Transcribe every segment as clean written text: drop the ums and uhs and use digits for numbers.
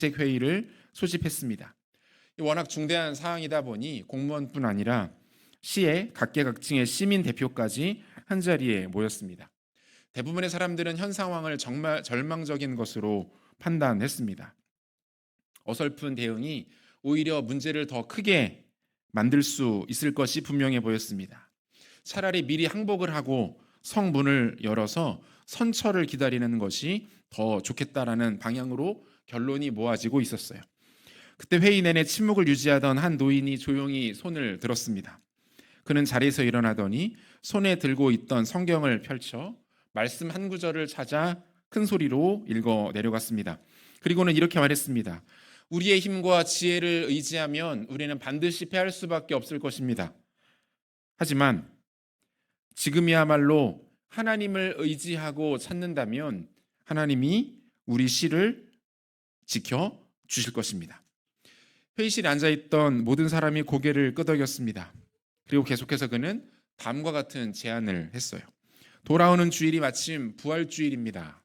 회의를 소집했습니다. 워낙 중대한 사항이다 보니 공무원뿐 아니라 시의 각계각층의 시민 대표까지 한자리에 모였습니다. 대부분의 사람들은 현 상황을 정말 절망적인 것으로 판단했습니다. 어설픈 대응이 오히려 문제를 더 크게 만들 수 있을 것이 분명해 보였습니다. 차라리 미리 항복을 하고 성문을 열어서 선처를 기다리는 것이 더 좋겠다라는 방향으로 결론이 모아지고 있었어요. 그때 회의 내내 침묵을 유지하던 한 노인이 조용히 손을 들었습니다. 그는 자리에서 일어나더니 손에 들고 있던 성경을 펼쳐 말씀 한 구절을 찾아 큰 소리로 읽어 내려갔습니다. 그리고는 이렇게 말했습니다. 우리의 힘과 지혜를 의지하면 우리는 반드시 패할 수밖에 없을 것입니다. 하지만 지금이야말로 하나님을 의지하고 찾는다면 하나님이 우리 시를 지켜 주실 것입니다. 회의실에 앉아있던 모든 사람이 고개를 끄덕였습니다. 그리고 계속해서 그는 다음과 같은 제안을 했어요. 돌아오는 주일이 마침 부활주일입니다.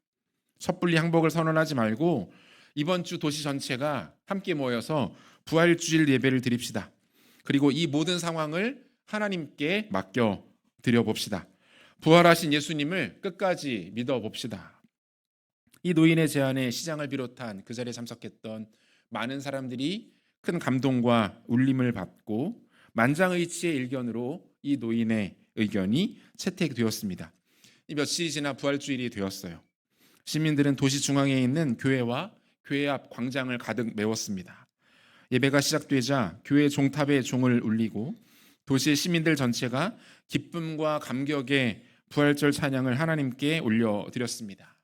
섣불리 항복을 선언하지 말고 이번 주 도시 전체가 함께 모여서 부활주일 예배를 드립시다. 그리고 이 모든 상황을 하나님께 맡겨 드려봅시다. 부활하신 예수님을 끝까지 믿어봅시다. 이 노인의 제안에 시장을 비롯한 그 자리에 참석했던 많은 사람들이 큰 감동과 울림을 받고 만장의치의 일견으로 이 노인의 의견이 채택되었습니다. 며칠이 지나 부활주일이 되었어요. 시민들은 도시 중앙에 있는 교회와 교회 앞 광장을 가득 메웠습니다. 예배가 시작되자 교회 종탑에 종을 울리고 도시의 시민들 전체가 기쁨과 감격의 부활절 찬양을 하나님께 올려드렸습니다.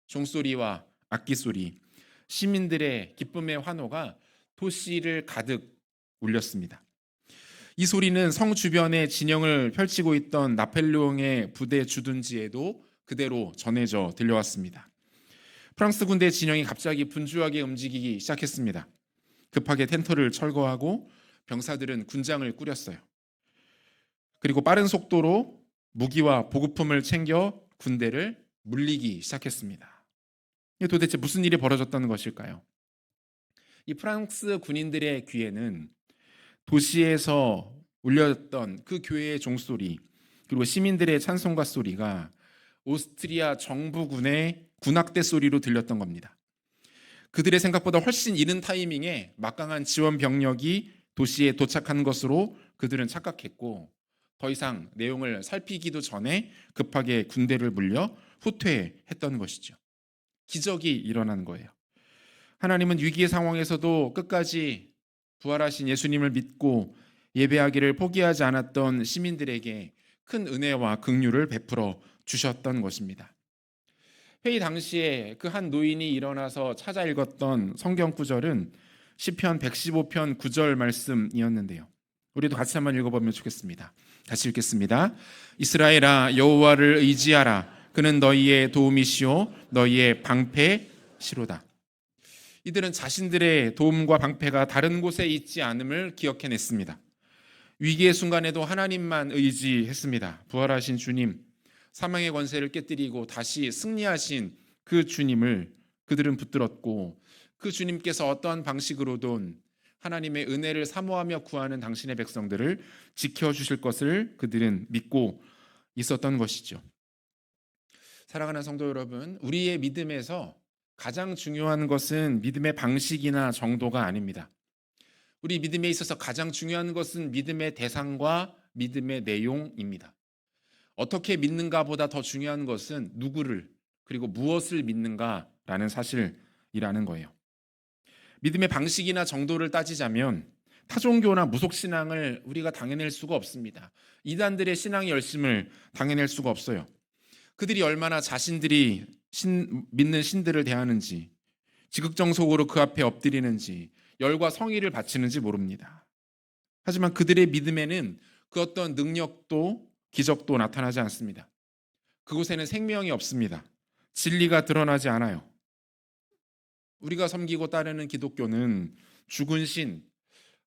종소리와 악기소리, 시민들의 기쁨의 환호가 도시를 가득 울렸습니다. 이 소리는 성 주변에 진영을 펼치고 있던 나폴레옹의 부대 주둔지에도 그대로 전해져 들려왔습니다. 프랑스 군대 진영이 갑자기 분주하게 움직이기 시작했습니다. 급하게 텐트를 철거하고 병사들은 군장을 꾸렸어요. 그리고 빠른 속도로 무기와 보급품을 챙겨 군대를 물리기 시작했습니다. 이게 도대체 무슨 일이 벌어졌다는 것일까요? 이 프랑스 군인들의 귀에는 도시에서 울렸던 그 교회의 종소리 그리고 시민들의 찬송가 소리가 오스트리아 정부군의 군악대 소리로 들렸던 겁니다. 그들의 생각보다 훨씬 이른 타이밍에 막강한 지원 병력이 도시에 도착한 것으로 그들은 착각했고 더 이상 내용을 살피기도 전에 급하게 군대를 물려 후퇴했던 것이죠. 기적이 일어난 거예요. 하나님은 위기의 상황에서도 끝까지 부활하신 예수님을 믿고 예배하기를 포기하지 않았던 시민들에게 큰 은혜와 긍휼을 베풀어 주셨던 것입니다. 회의 당시에 그 한 노인이 일어나서 찾아 읽었던 성경 구절은 시편 115편 9절 말씀이었는데요. 우리도 같이 한번 읽어보면 좋겠습니다. 같이 읽겠습니다. 이스라엘아 여호와를 의지하라. 그는 너희의 도움이시오 너희의 방패시로다. 이들은 자신들의 도움과 방패가 다른 곳에 있지 않음을 기억해냈습니다. 위기의 순간에도 하나님만 의지했습니다. 부활하신 주님, 사망의 권세를 깨뜨리고 다시 승리하신 그 주님을 그들은 붙들었고 그 주님께서 어떠한 방식으로든 하나님의 은혜를 사모하며 구하는 당신의 백성들을 지켜주실 것을 그들은 믿고 있었던 것이죠. 사랑하는 성도 여러분, 우리의 믿음에서 가장 중요한 것은 믿음의 방식이나 정도가 아닙니다. 우리 믿음에 있어서 가장 중요한 것은 믿음의 대상과 믿음의 내용입니다. 어떻게 믿는가보다 더 중요한 것은 누구를 그리고 무엇을 믿는가라는 사실이라는 거예요. 믿음의 방식이나 정도를 따지자면 타종교나 무속신앙을 우리가 당해낼 수가 없습니다. 이단들의 신앙의 열심을 당해낼 수가 없어요. 그들이 얼마나 자신들이 믿는 신들을 대하는지, 지극정속으로 그 앞에 엎드리는지, 열과 성의를 바치는지 모릅니다. 하지만 그들의 믿음에는 그 어떤 능력도 기적도 나타나지 않습니다. 그곳에는 생명이 없습니다. 진리가 드러나지 않아요. 우리가 섬기고 따르는 기독교는 죽은 신,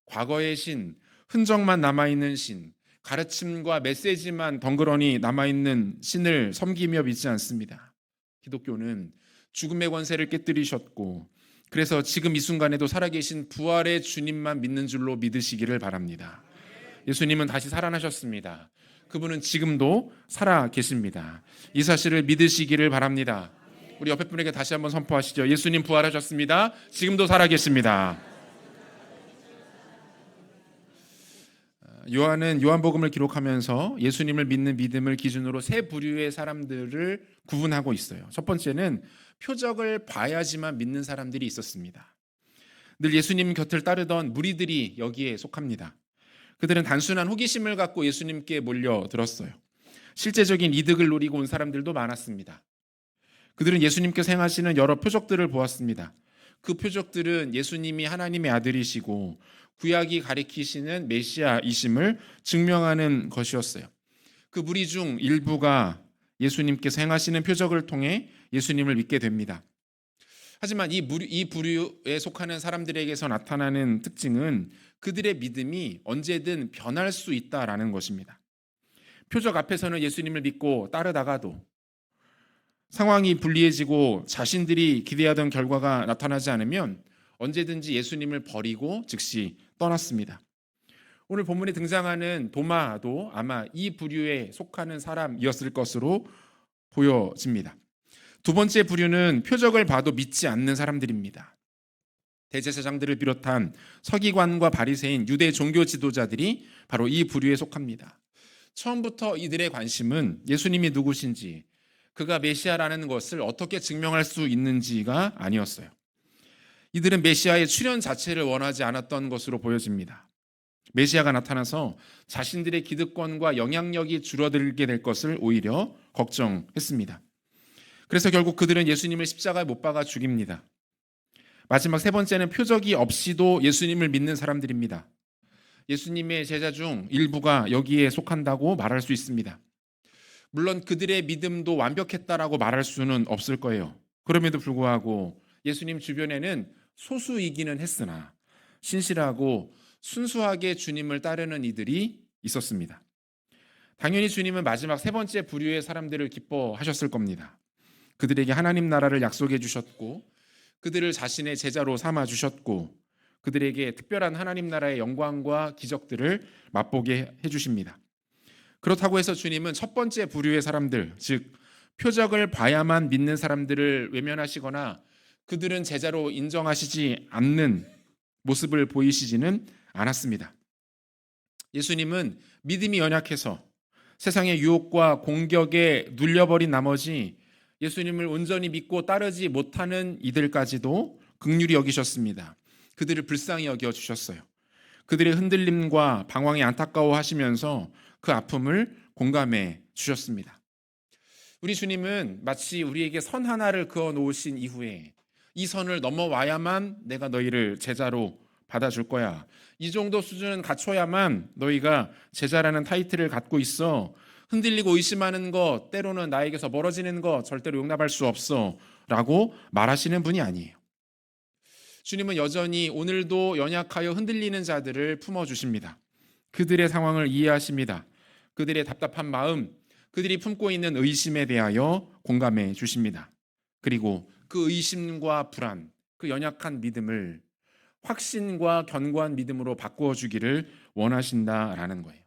과거의 신, 흔적만 남아있는 신, 가르침과 메시지만 덩그러니 남아있는 신을 섬기며 믿지 않습니다. 기독교는 죽음의 권세를 깨뜨리셨고 그래서 지금 이 순간에도 살아계신 부활의 주님만 믿는 줄로 믿으시기를 바랍니다. 예수님은 다시 살아나셨습니다. 그분은 지금도 살아 계십니다. 이 사실을 믿으시기를 바랍니다. 우리 옆에 분에게 다시 한번 선포하시죠. 예수님 부활하셨습니다. 지금도 살아 계십니다. 요한은 요한복음을 기록하면서 예수님을 믿는 믿음을 기준으로 세 부류의 사람들을 구분하고 있어요. 첫 번째는 표적을 봐야지만 믿는 사람들이 있었습니다. 늘 예수님 곁을 따르던 무리들이 여기에 속합니다. 그들은 단순한 호기심을 갖고 예수님께 몰려들었어요. 실제적인 이득을 노리고 온 사람들도 많았습니다. 그들은 예수님께서 행하시는 여러 표적들을 보았습니다. 그 표적들은 예수님이 하나님의 아들이시고 구약이 가리키시는 메시아이심을 증명하는 것이었어요. 그 무리 중 일부가 예수님께서 행하시는 표적을 통해 예수님을 믿게 됩니다. 하지만 이 부류에 속하는 사람들에게서 나타나는 특징은 그들의 믿음이 언제든 변할 수 있다라는 것입니다. 표적 앞에서는 예수님을 믿고 따르다가도 상황이 불리해지고 자신들이 기대하던 결과가 나타나지 않으면 언제든지 예수님을 버리고 즉시 떠났습니다. 오늘 본문에 등장하는 도마도 아마 이 부류에 속하는 사람이었을 것으로 보여집니다. 두 번째 부류는 표적을 봐도 믿지 않는 사람들입니다. 대제사장들을 비롯한 서기관과 바리새인 유대 종교 지도자들이 바로 이 부류에 속합니다. 처음부터 이들의 관심은 예수님이 누구신지, 그가 메시아라는 것을 어떻게 증명할 수 있는지가 아니었어요. 이들은 메시아의 출현 자체를 원하지 않았던 것으로 보여집니다. 메시아가 나타나서 자신들의 기득권과 영향력이 줄어들게 될 것을 오히려 걱정했습니다. 그래서 결국 그들은 예수님을 십자가에 못 박아 죽입니다. 마지막 세 번째는 표적이 없이도 예수님을 믿는 사람들입니다. 예수님의 제자 중 일부가 여기에 속한다고 말할 수 있습니다. 물론 그들의 믿음도 완벽했다라고 말할 수는 없을 거예요. 그럼에도 불구하고 예수님 주변에는 소수이기는 했으나 신실하고 순수하게 주님을 따르는 이들이 있었습니다. 당연히 주님은 마지막 세 번째 부류의 사람들을 기뻐하셨을 겁니다. 그들에게 하나님 나라를 약속해 주셨고 그들을 자신의 제자로 삼아 주셨고 그들에게 특별한 하나님 나라의 영광과 기적들을 맛보게 해 주십니다. 그렇다고 해서 주님은 첫 번째 부류의 사람들, 즉 표적을 봐야만 믿는 사람들을 외면하시거나 그들은 제자로 인정하시지 않는 모습을 보이시지는 않았습니다. 예수님은 믿음이 연약해서 세상의 유혹과 공격에 눌려버린 나머지 예수님을 온전히 믿고 따르지 못하는 이들까지도 긍휼히 여기셨습니다. 그들을 불쌍히 여겨주셨어요. 그들의 흔들림과 방황에 안타까워하시면서 그 아픔을 공감해 주셨습니다. 우리 주님은 마치 우리에게 선 하나를 그어 놓으신 이후에 이 선을 넘어와야만 내가 너희를 제자로 받아줄 거야. 이 정도 수준은 갖춰야만 너희가 제자라는 타이틀을 갖고 있어. 흔들리고 의심하는 것, 때로는 나에게서 멀어지는 것 절대로 용납할 수 없어 라고 말하시는 분이 아니에요. 주님은 여전히 오늘도 연약하여 흔들리는 자들을 품어주십니다. 그들의 상황을 이해하십니다. 그들의 답답한 마음, 그들이 품고 있는 의심에 대하여 공감해 주십니다. 그리고 그 의심과 불안, 그 연약한 믿음을 확신과 견고한 믿음으로 바꾸어 주기를 원하신다라는 거예요.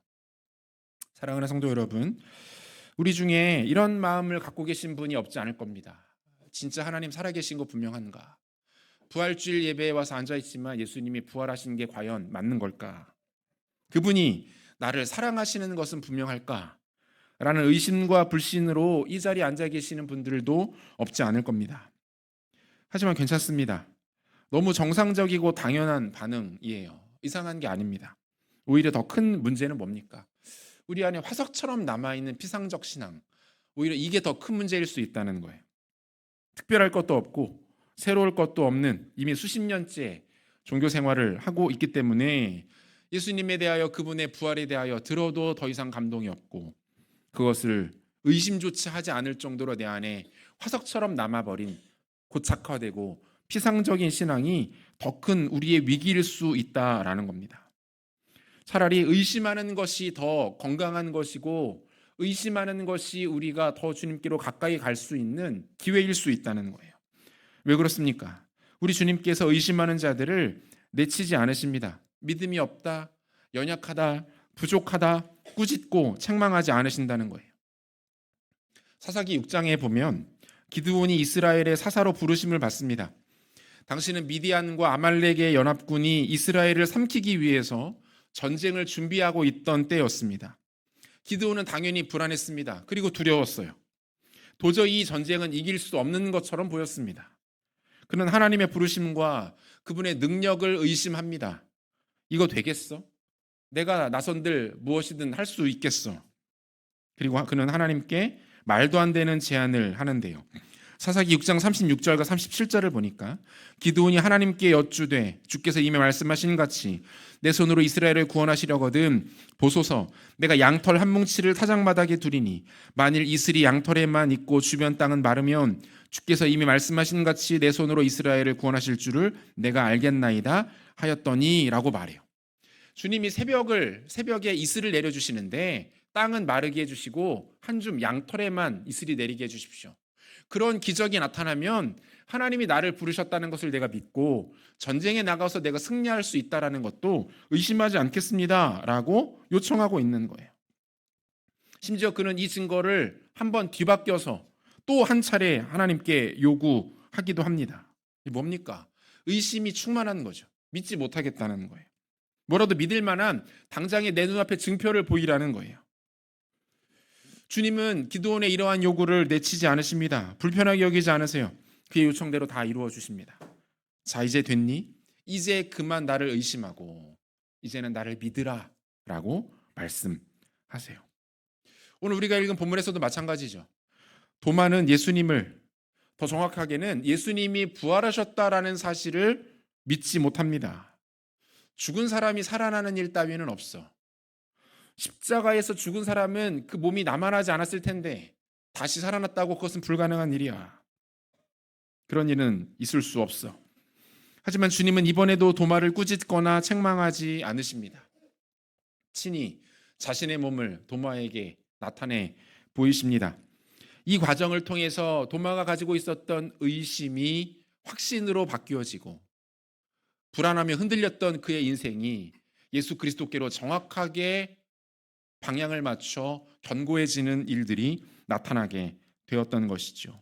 사랑하는 성도 여러분, 우리 중에 이런 마음을 갖고 계신 분이 없지 않을 겁니다. 진짜 하나님 살아계신 거 분명한가? 부활주일 예배에 와서 앉아있지만 예수님이 부활하신 게 과연 맞는 걸까? 그분이 나를 사랑하시는 것은 분명할까? 라는 의심과 불신으로 이 자리에 앉아 계시는 분들도 없지 않을 겁니다. 하지만 괜찮습니다. 너무 정상적이고 당연한 반응이에요. 이상한 게 아닙니다. 오히려 더 큰 문제는 뭡니까? 우리 안에 화석처럼 남아있는 피상적 신앙, 오히려 이게 더 큰 문제일 수 있다는 거예요. 특별할 것도 없고 새로울 것도 없는 이미 수십 년째 종교 생활을 하고 있기 때문에 예수님에 대하여 그분의 부활에 대하여 들어도 더 이상 감동이 없고 그것을 의심조차 하지 않을 정도로 내 안에 화석처럼 남아버린 고착화되고 피상적인 신앙이 더 큰 우리의 위기일 수 있다라는 겁니다. 차라리 의심하는 것이 더 건강한 것이고 의심하는 것이 우리가 더 주님께로 가까이 갈 수 있는 기회일 수 있다는 거예요. 왜 그렇습니까? 우리 주님께서 의심하는 자들을 내치지 않으십니다. 믿음이 없다, 연약하다, 부족하다, 꾸짖고 책망하지 않으신다는 거예요. 사사기 6장에 보면 기드온이 이스라엘의 사사로 부르심을 받습니다. 당시는 미디안과 아말렉의 연합군이 이스라엘을 삼키기 위해서 전쟁을 준비하고 있던 때였습니다. 기드온은 당연히 불안했습니다. 그리고 두려웠어요. 도저히 이 전쟁은 이길 수 없는 것처럼 보였습니다. 그는 하나님의 부르심과 그분의 능력을 의심합니다. 이거 되겠어? 내가 나선들 무엇이든 할 수 있겠어? 그리고 그는 하나님께 말도 안 되는 제안을 하는데요. 사사기 6장 36절과 37절을 보니까 기드온이 하나님께 여쭈되 주께서 이미 말씀하신 같이 내 손으로 이스라엘을 구원하시려거든 보소서 내가 양털 한 뭉치를 타작마당에 두리니 만일 이슬이 양털에만 있고 주변 땅은 마르면 주께서 이미 말씀하신 같이 내 손으로 이스라엘을 구원하실 줄을 내가 알겠나이다 하였더니 라고 말해요. 주님이 새벽에 이슬을 내려주시는데 땅은 마르게 해주시고 한 줌 양털에만 이슬이 내리게 해주십시오. 그런 기적이 나타나면 하나님이 나를 부르셨다는 것을 내가 믿고 전쟁에 나가서 내가 승리할 수 있다는 것도 의심하지 않겠습니다 라고 요청하고 있는 거예요. 심지어 그는 이 증거를 한번 뒤바뀌어서 또 한 차례 하나님께 요구하기도 합니다. 뭡니까? 의심이 충만한 거죠. 믿지 못하겠다는 거예요. 뭐라도 믿을 만한 당장의 내 눈앞에 증표를 보이라는 거예요. 주님은 기드온의 이러한 요구를 내치지 않으십니다. 불편하게 여기지 않으세요. 그의 요청대로 다 이루어 주십니다. 자, 이제 됐니? 이제 그만 나를 의심하고 이제는 나를 믿으라 라고 말씀하세요. 오늘 우리가 읽은 본문에서도 마찬가지죠. 도마는 예수님을, 더 정확하게는 예수님이 부활하셨다라는 사실을 믿지 못합니다. 죽은 사람이 살아나는 일 따위는 없어. 십자가에서 죽은 사람은 그 몸이 남아나지 않았을 텐데 다시 살아났다고 그것은 불가능한 일이야. 그런 일은 있을 수 없어. 하지만 주님은 이번에도 도마를 꾸짖거나 책망하지 않으십니다. 친히 자신의 몸을 도마에게 나타내 보이십니다. 이 과정을 통해서 도마가 가지고 있었던 의심이 확신으로 바뀌어지고 불안하며 흔들렸던 그의 인생이 예수 그리스도께로 정확하게 방향을 맞춰 견고해지는 일들이 나타나게 되었던 것이죠.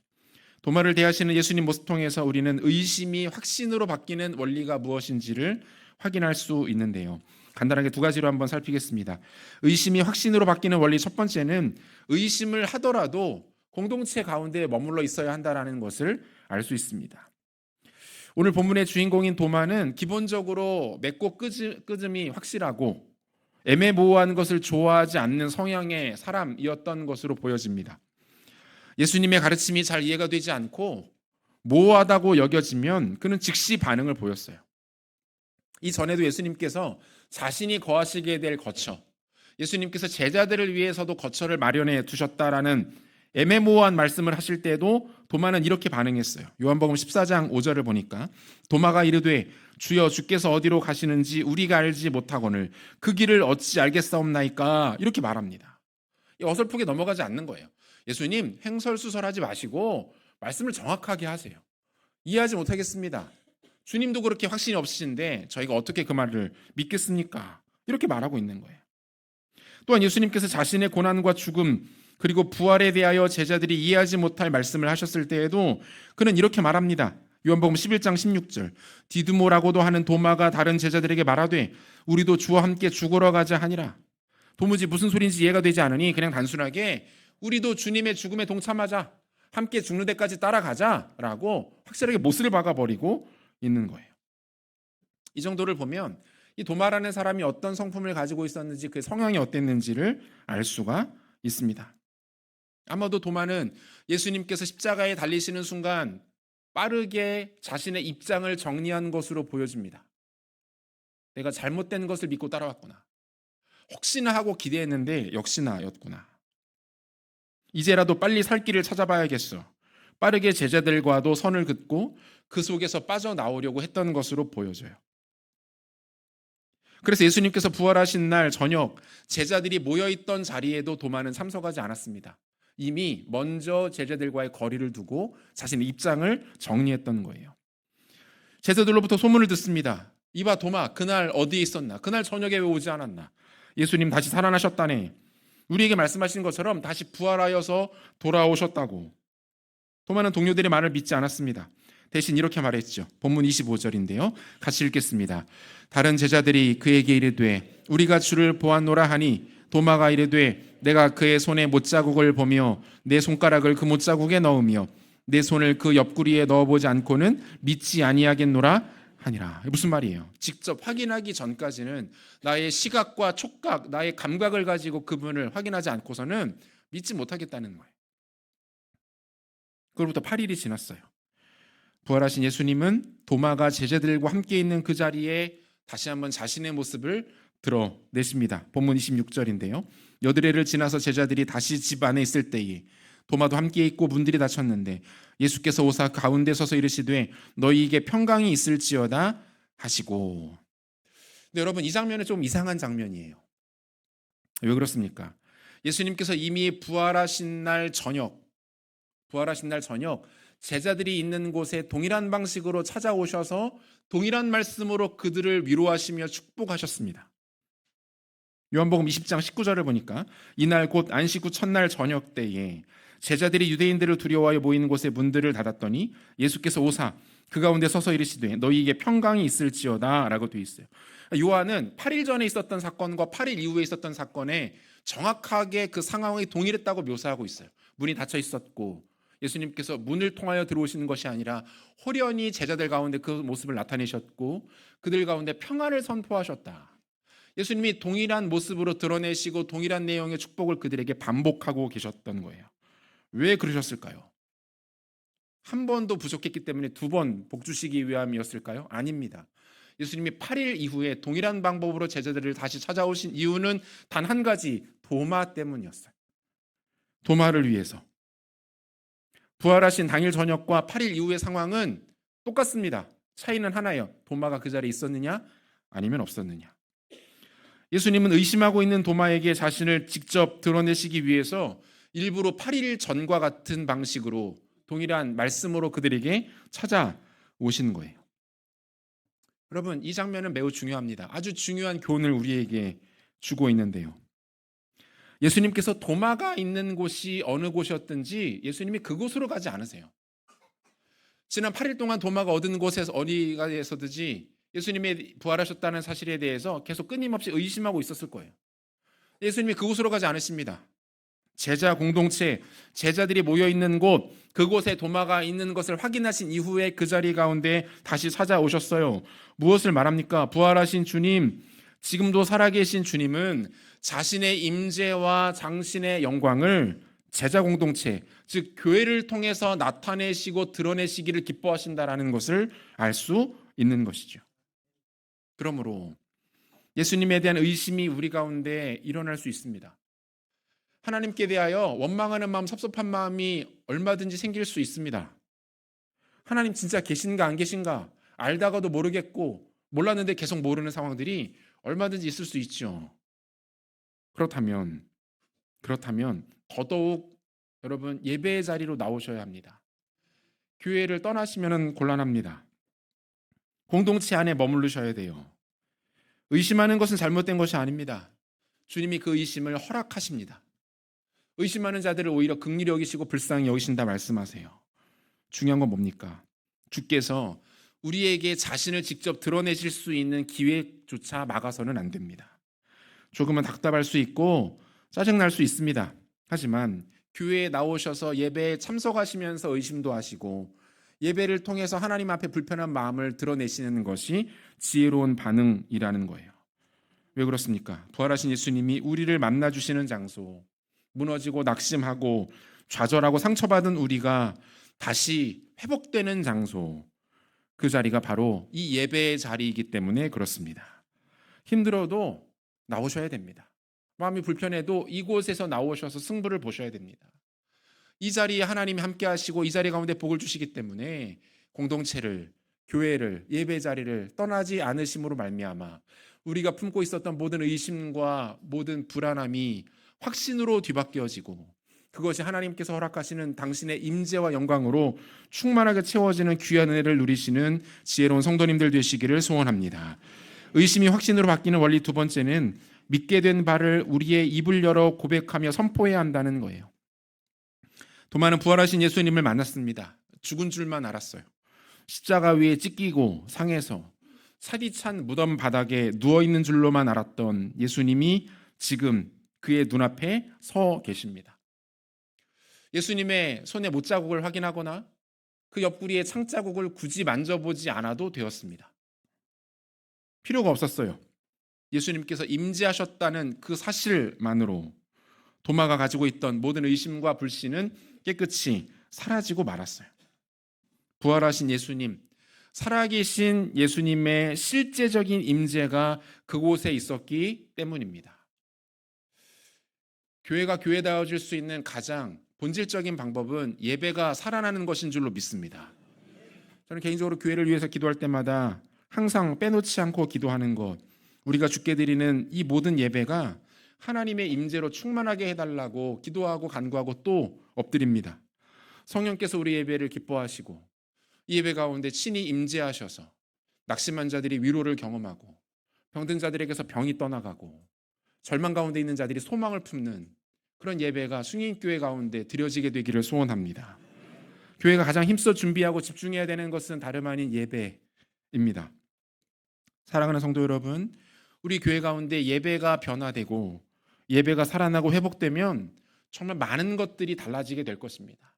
도마를 대하시는 예수님 모습 통해서 우리는 의심이 확신으로 바뀌는 원리가 무엇인지를 확인할 수 있는데요. 간단하게 두 가지로 한번 살피겠습니다. 의심이 확신으로 바뀌는 원리 첫 번째는 의심을 하더라도 공동체 가운데 머물러 있어야 한다는 것을 알 수 있습니다. 오늘 본문의 주인공인 도마는 기본적으로 맺고 끄짐이 확실하고 애매모호한 것을 좋아하지 않는 성향의 사람이었던 것으로 보여집니다. 예수님의 가르침이 잘 이해가 되지 않고 모호하다고 여겨지면 그는 즉시 반응을 보였어요. 이전에도 예수님께서 자신이 거하시게 될 거처, 예수님께서 제자들을 위해서도 거처를 마련해 두셨다라는 애매모호한 말씀을 하실 때도 도마는 이렇게 반응했어요. 요한복음 14장 5절을 보니까 도마가 이르되 주여 주께서 어디로 가시는지 우리가 알지 못하거늘 그 길을 어찌 알겠사옵나이까 이렇게 말합니다. 어설프게 넘어가지 않는 거예요. 예수님 횡설수설하지 마시고 말씀을 정확하게 하세요. 이해하지 못하겠습니다. 주님도 그렇게 확신이 없으신데 저희가 어떻게 그 말을 믿겠습니까? 이렇게 말하고 있는 거예요. 또한 예수님께서 자신의 고난과 죽음 그리고 부활에 대하여 제자들이 이해하지 못할 말씀을 하셨을 때에도 그는 이렇게 말합니다. 요한복음 11장 16절 디두모라고도 하는 도마가 다른 제자들에게 말하되 우리도 주와 함께 죽으러 가자 하니라. 도무지 무슨 소리인지 이해가 되지 않으니 그냥 단순하게 우리도 주님의 죽음에 동참하자, 함께 죽는 데까지 따라가자라고 확실하게 못을 박아버리고 있는 거예요. 이 정도를 보면 이 도마라는 사람이 어떤 성품을 가지고 있었는지 그 성향이 어땠는지를 알 수가 있습니다. 아마도 도마는 예수님께서 십자가에 달리시는 순간 빠르게 자신의 입장을 정리한 것으로 보여집니다. 내가 잘못된 것을 믿고 따라왔구나. 혹시나 하고 기대했는데 역시나였구나. 이제라도 빨리 살 길을 찾아봐야겠어. 빠르게 제자들과도 선을 긋고 그 속에서 빠져나오려고 했던 것으로 보여져요. 그래서 예수님께서 부활하신 날 저녁 제자들이 모여있던 자리에도 도마는 참석하지 않았습니다. 이미 먼저 제자들과의 거리를 두고 자신의 입장을 정리했던 거예요. 제자들로부터 소문을 듣습니다. 이봐 도마, 그날 어디에 있었나? 그날 저녁에 왜 오지 않았나? 예수님 다시 살아나셨다네. 우리에게 말씀하신 것처럼 다시 부활하여서 돌아오셨다고. 도마는 동료들의 말을 믿지 않았습니다. 대신 이렇게 말했죠. 본문 25절인데요. 같이 읽겠습니다. 다른 제자들이 그에게 이르되 우리가 주를 보았노라 하니 도마가 이르되 내가 그의 손에 못자국을 보며 내 손가락을 그 못자국에 넣으며 내 손을 그 옆구리에 넣어보지 않고는 믿지 아니하겠노라 하니라. 무슨 말이에요? 직접 확인하기 전까지는 나의 시각과 촉각, 나의 감각을 가지고 그분을 확인하지 않고서는 믿지 못하겠다는 거예요. 그로부터 8일이 지났어요. 부활하신 예수님은 도마가 제자들과 함께 있는 그 자리에 다시 한번 자신의 모습을 드러내십니다. 본문 26절인데요. 여드레를 지나서 제자들이 다시 집 안에 있을 때에 도마도 함께 있고 문들이 닫혔는데 예수께서 오사 가운데 서서 이르시되 너희에게 평강이 있을지어다 하시고. 근데 여러분 이 장면은 좀 이상한 장면이에요. 왜 그렇습니까? 예수님께서 이미 부활하신 날 저녁 제자들이 있는 곳에 동일한 방식으로 찾아오셔서 동일한 말씀으로 그들을 위로하시며 축복하셨습니다. 요한복음 20장 19절을 보니까 이날 곧 안식 후 첫날 저녁 때에 제자들이 유대인들을 두려워하여 모이는 곳에 문들을 닫았더니 예수께서 오사 그 가운데 서서 이르시되 너희에게 평강이 있을지어다 라고 되어 있어요. 요한은 8일 전에 있었던 사건과 8일 이후에 있었던 사건에 정확하게 그 상황이 동일했다고 묘사하고 있어요. 문이 닫혀 있었고 예수님께서 문을 통하여 들어오시는 것이 아니라 호련히 제자들 가운데 그 모습을 나타내셨고 그들 가운데 평안을 선포하셨다. 예수님이 동일한 모습으로 드러내시고 동일한 내용의 축복을 그들에게 반복하고 계셨던 거예요. 왜 그러셨을까요? 한 번도 부족했기 때문에 두 번 복 주시기 위함이었을까요? 아닙니다. 예수님이 8일 이후에 동일한 방법으로 제자들을 다시 찾아오신 이유는 단 한 가지, 도마 때문이었어요. 도마를 위해서. 부활하신 당일 저녁과 8일 이후의 상황은 똑같습니다. 차이는 하나예요. 도마가 그 자리에 있었느냐 아니면 없었느냐. 예수님은 의심하고 있는 도마에게 자신을 직접 드러내시기 위해서 일부러 8일 전과 같은 방식으로 동일한 말씀으로 그들에게 찾아오신 거예요. 여러분 이 장면은 매우 중요합니다. 아주 중요한 교훈을 우리에게 주고 있는데요. 예수님께서 도마가 있는 곳이 어느 곳이었든지 예수님이 그곳으로 가지 않으세요. 지난 8일 동안 도마가 얻은 곳에서 어디가에서든지 예수님이 부활하셨다는 사실에 대해서 계속 끊임없이 의심하고 있었을 거예요. 예수님이 그곳으로 가지 않으십니다. 제자 공동체, 제자들이 모여있는 곳, 그곳에 도마가 있는 것을 확인하신 이후에 그 자리 가운데 다시 찾아오셨어요. 무엇을 말합니까? 부활하신 주님, 지금도 살아계신 주님은 자신의 임재와 당신의 영광을 제자 공동체, 즉 교회를 통해서 나타내시고 드러내시기를 기뻐하신다라는 것을 알 수 있는 것이죠. 그러므로 예수님에 대한 의심이 우리 가운데 일어날 수 있습니다. 하나님께 대하여 원망하는 마음, 섭섭한 마음이 얼마든지 생길 수 있습니다. 하나님 진짜 계신가 안 계신가 알다가도 모르겠고 몰랐는데 계속 모르는 상황들이 얼마든지 있을 수 있죠. 그렇다면 더더욱 여러분 예배의 자리로 나오셔야 합니다. 교회를 떠나시면 곤란합니다. 공동체 안에 머무르셔야 돼요. 의심하는 것은 잘못된 것이 아닙니다. 주님이 그 의심을 허락하십니다. 의심하는 자들을 오히려 긍휼히 여기시고 불쌍히 여기신다 말씀하세요. 중요한 건 뭡니까? 주께서 우리에게 자신을 직접 드러내실 수 있는 기회조차 막아서는 안 됩니다. 조금은 답답할 수 있고 짜증날 수 있습니다. 하지만 교회에 나오셔서 예배에 참석하시면서 의심도 하시고 예배를 통해서 하나님 앞에 불편한 마음을 드러내시는 것이 지혜로운 반응이라는 거예요. 왜 그렇습니까? 부활하신 예수님이 우리를 만나주시는 장소, 무너지고 낙심하고 좌절하고 상처받은 우리가 다시 회복되는 장소, 그 자리가 바로 이 예배의 자리이기 때문에 그렇습니다. 힘들어도 나오셔야 됩니다. 마음이 불편해도 이곳에서 나오셔서 승부를 보셔야 됩니다. 이 자리에 하나님이 함께 하시고 이 자리 가운데 복을 주시기 때문에 공동체를, 교회를, 예배 자리를 떠나지 않으심으로 말미암아 우리가 품고 있었던 모든 의심과 모든 불안함이 확신으로 뒤바뀌어지고 그것이 하나님께서 허락하시는 당신의 임재와 영광으로 충만하게 채워지는 귀한 은혜를 누리시는 지혜로운 성도님들 되시기를 소원합니다. 의심이 확신으로 바뀌는 원리 두 번째는 믿게 된 바를 우리의 입을 열어 고백하며 선포해야 한다는 거예요. 도마는 부활하신 예수님을 만났습니다. 죽은 줄만 알았어요. 십자가 위에 찢기고 상해서 살이 찬 무덤 바닥에 누워있는 줄로만 알았던 예수님이 지금 그의 눈앞에 서 계십니다. 예수님의 손에 못자국을 확인하거나 그 옆구리에 창자국을 굳이 만져보지 않아도 되었습니다. 필요가 없었어요. 예수님께서 임재하셨다는 그 사실만으로 도마가 가지고 있던 모든 의심과 불신은 깨끗이 사라지고 말았어요. 부활하신 예수님, 살아계신 예수님의 실제적인 임재가 그곳에 있었기 때문입니다. 교회가 교회다워질 수 있는 가장 본질적인 방법은 예배가 살아나는 것인 줄로 믿습니다. 저는 개인적으로 교회를 위해서 기도할 때마다 항상 빼놓지 않고 기도하는 것, 우리가 주께 드리는 이 모든 예배가 하나님의 임재로 충만하게 해달라고 기도하고 간구하고 또 엎드립니다. 성령께서 우리 예배를 기뻐하시고 이 예배 가운데 친히 임재하셔서 낙심한 자들이 위로를 경험하고 병든 자들에게서 병이 떠나가고 절망 가운데 있는 자들이 소망을 품는 그런 예배가 승인교회 가운데 드려지게 되기를 소원합니다. 교회가 가장 힘써 준비하고 집중해야 되는 것은 다름 아닌 예배입니다. 사랑하는 성도 여러분, 우리 교회 가운데 예배가 변화되고 예배가 살아나고 회복되면 정말 많은 것들이 달라지게 될 것입니다.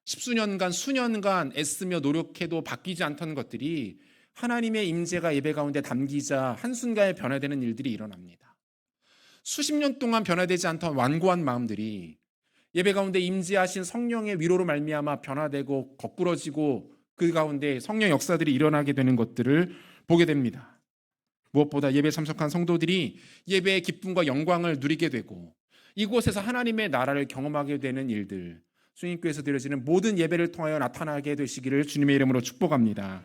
십수년간 수년간 애쓰며 노력해도 바뀌지 않던 것들이 하나님의 임재가 예배 가운데 담기자 한순간에 변화되는 일들이 일어납니다. 수십 년 동안 변화되지 않던 완고한 마음들이 예배 가운데 임재하신 성령의 위로로 말미암아 변화되고 거꾸러지고 그 가운데 성령 역사들이 일어나게 되는 것들을 보게 됩니다. 무엇보다 예배 참석한 성도들이 예배의 기쁨과 영광을 누리게 되고 이곳에서 하나님의 나라를 경험하게 되는 일들, 수인교회에서 드려지는 모든 예배를 통하여 나타나게 되시기를 주님의 이름으로 축복합니다.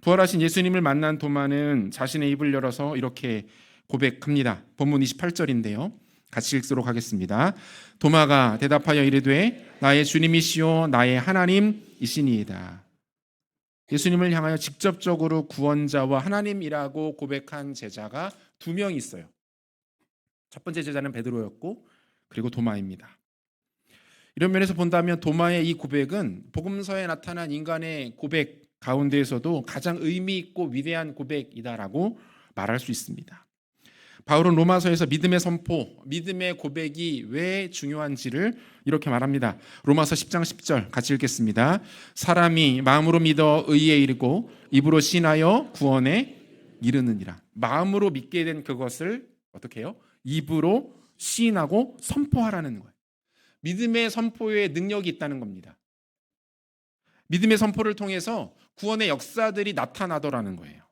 부활하신 예수님을 만난 도마는 자신의 입을 열어서 이렇게 고백합니다. 본문 28절인데요. 같이 읽도록 하겠습니다. 도마가 대답하여 이르되 나의 주님이시요 나의 하나님이시니이다. 예수님을 향하여 직접적으로 구원자와 하나님이라고 고백한 제자가 두 명 있어요. 첫 번째 제자는 베드로였고 그리고 도마입니다. 이런 면에서 본다면 도마의 이 고백은 복음서에 나타난 인간의 고백 가운데에서도 가장 의미 있고 위대한 고백이다라고 말할 수 있습니다. 바울은 로마서에서 믿음의 선포, 믿음의 고백이 왜 중요한지를 이렇게 말합니다. 로마서 10장 10절 같이 읽겠습니다. 사람이 마음으로 믿어 의에 이르고 입으로 신하여 구원에 이르느니라. 마음으로 믿게 된 그것을 어떻게 해요? 입으로 시인하고 선포하라는 거예요. 믿음의 선포에 능력이 있다는 겁니다. 믿음의 선포를 통해서 구원의 역사들이 나타나더라는 거예요.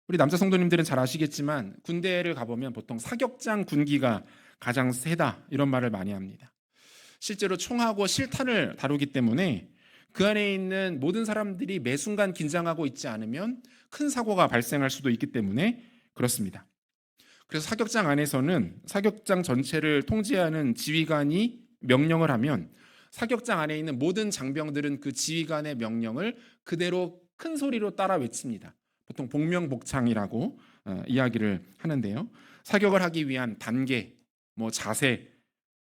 우리 남자 성도님들은 잘 아시겠지만 군대를 가보면 보통 사격장 군기가 가장 세다 이런 말을 많이 합니다. 실제로 총하고 실탄을 다루기 때문에 그 안에 있는 모든 사람들이 매 순간 긴장하고 있지 않으면 큰 사고가 발생할 수도 있기 때문에 그렇습니다. 그래서 사격장 안에서는 사격장 전체를 통제하는 지휘관이 명령을 하면 사격장 안에 있는 모든 장병들은 그 지휘관의 명령을 그대로 큰 소리로 따라 외칩니다. 보통 복명복창이라고 이야기를 하는데요. 사격을 하기 위한 단계, 자세,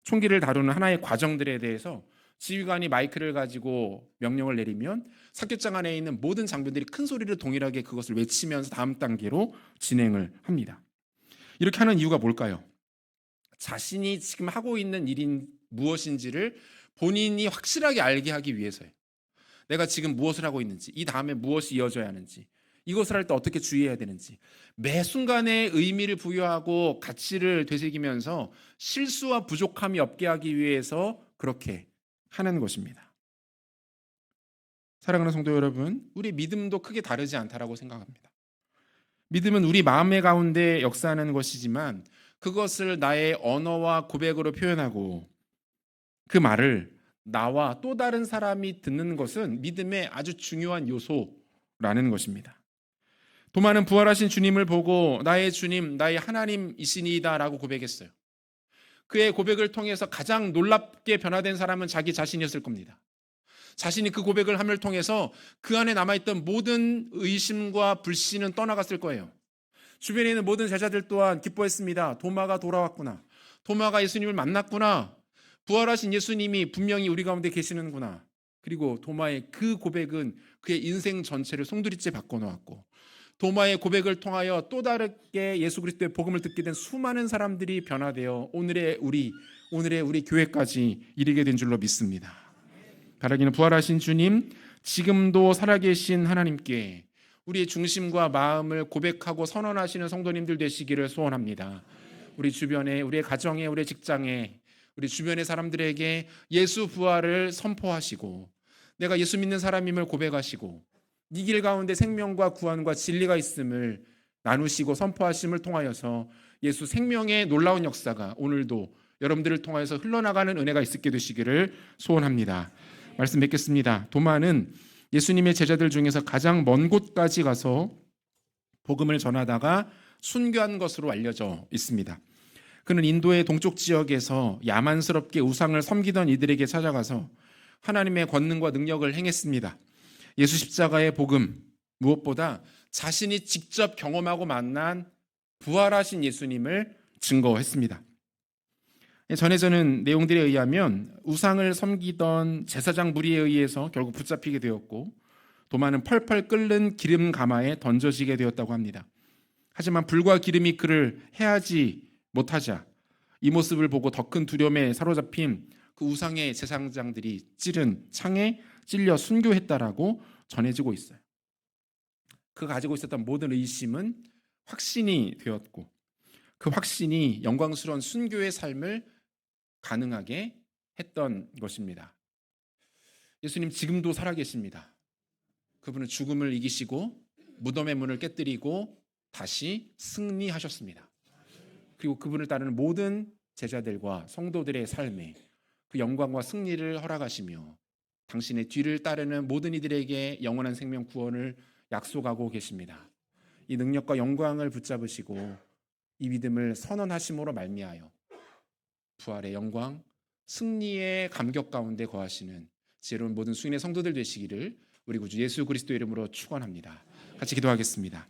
총기를 다루는 하나의 과정들에 대해서 지휘관이 마이크를 가지고 명령을 내리면 사격장 안에 있는 모든 장병들이 큰 소리를 동일하게 그것을 외치면서 다음 단계로 진행을 합니다. 이렇게 하는 이유가 뭘까요? 자신이 지금 하고 있는 일인 무엇인지를 본인이 확실하게 알게 하기 위해서예요. 내가 지금 무엇을 하고 있는지, 이 다음에 무엇이 이어져야 하는지, 이것을 할 때 어떻게 주의해야 되는지 매 순간에 의미를 부여하고 가치를 되새기면서 실수와 부족함이 없게 하기 위해서 그렇게 하는 것입니다. 사랑하는 성도 여러분, 우리 믿음도 크게 다르지 않다라고 생각합니다. 믿음은 우리 마음의 가운데 역사하는 것이지만 그것을 나의 언어와 고백으로 표현하고 그 말을 나와 또 다른 사람이 듣는 것은 믿음의 아주 중요한 요소라는 것입니다. 도마는 부활하신 주님을 보고 나의 주님, 나의 하나님이시니이다 라고 고백했어요. 그의 고백을 통해서 가장 놀랍게 변화된 사람은 자기 자신이었을 겁니다. 자신이 그 고백을 함을 통해서 그 안에 남아있던 모든 의심과 불신은 떠나갔을 거예요. 주변에 있는 모든 제자들 또한 기뻐했습니다. 도마가 돌아왔구나. 도마가 예수님을 만났구나. 부활하신 예수님이 분명히 우리 가운데 계시는구나. 그리고 도마의 그 고백은 그의 인생 전체를 송두리째 바꿔놓았고, 도마의 고백을 통하여 또 다르게 예수 그리스도의 복음을 듣게 된 수많은 사람들이 변화되어 오늘의 우리 교회까지 이르게 된 줄로 믿습니다. 바라기는 부활하신 주님, 지금도 살아계신 하나님께 우리의 중심과 마음을 고백하고 선언하시는 성도님들 되시기를 소원합니다. 우리 주변에, 우리의 가정에, 우리의 직장에, 우리 주변의 사람들에게 예수 부활을 선포하시고, 내가 예수 믿는 사람임을 고백하시고, 이 길 가운데 생명과 구원과 진리가 있음을 나누시고 선포하심을 통하여서 예수 생명의 놀라운 역사가 오늘도 여러분들을 통하여서 흘러나가는 은혜가 있게 되시기를 소원합니다. 말씀 맺겠습니다. 도마는 예수님의 제자들 중에서 가장 먼 곳까지 가서 복음을 전하다가 순교한 것으로 알려져 있습니다. 그는 인도의 동쪽 지역에서 야만스럽게 우상을 섬기던 이들에게 찾아가서 하나님의 권능과 능력을 행했습니다. 예수 십자가의 복음, 무엇보다 자신이 직접 경험하고 만난 부활하신 예수님을 증거했습니다. 전해지는 내용들에 의하면 우상을 섬기던 제사장 무리에 의해서 결국 붙잡히게 되었고, 도마는 펄펄 끓는 기름 가마에 던져지게 되었다고 합니다. 하지만 불과 기름이 그를 해하지 못하자 이 모습을 보고 더 큰 두려움에 사로잡힌 그 우상의 제사장들이 찌른 창에 찔려 순교했다라고 전해지고 있어요. 그가 가지고 있었던 모든 의심은 확신이 되었고, 그 확신이 영광스러운 순교의 삶을 가능하게 했던 것입니다. 예수님 지금도 살아계십니다. 그분은 죽음을 이기시고 무덤의 문을 깨뜨리고 다시 승리하셨습니다. 그리고 그분을 따르는 모든 제자들과 성도들의 삶에 그 영광과 승리를 허락하시며 당신의 뒤를 따르는 모든 이들에게 영원한 생명 구원을 약속하고 계십니다. 이 능력과 영광을 붙잡으시고 이 믿음을 선언하심으로 말미암아 부활의 영광, 승리의 감격 가운데 거하시는 지혜로운 모든 수인의 성도들 되시기를 우리 구주 예수 그리스도 이름으로 축원합니다. 같이 기도하겠습니다.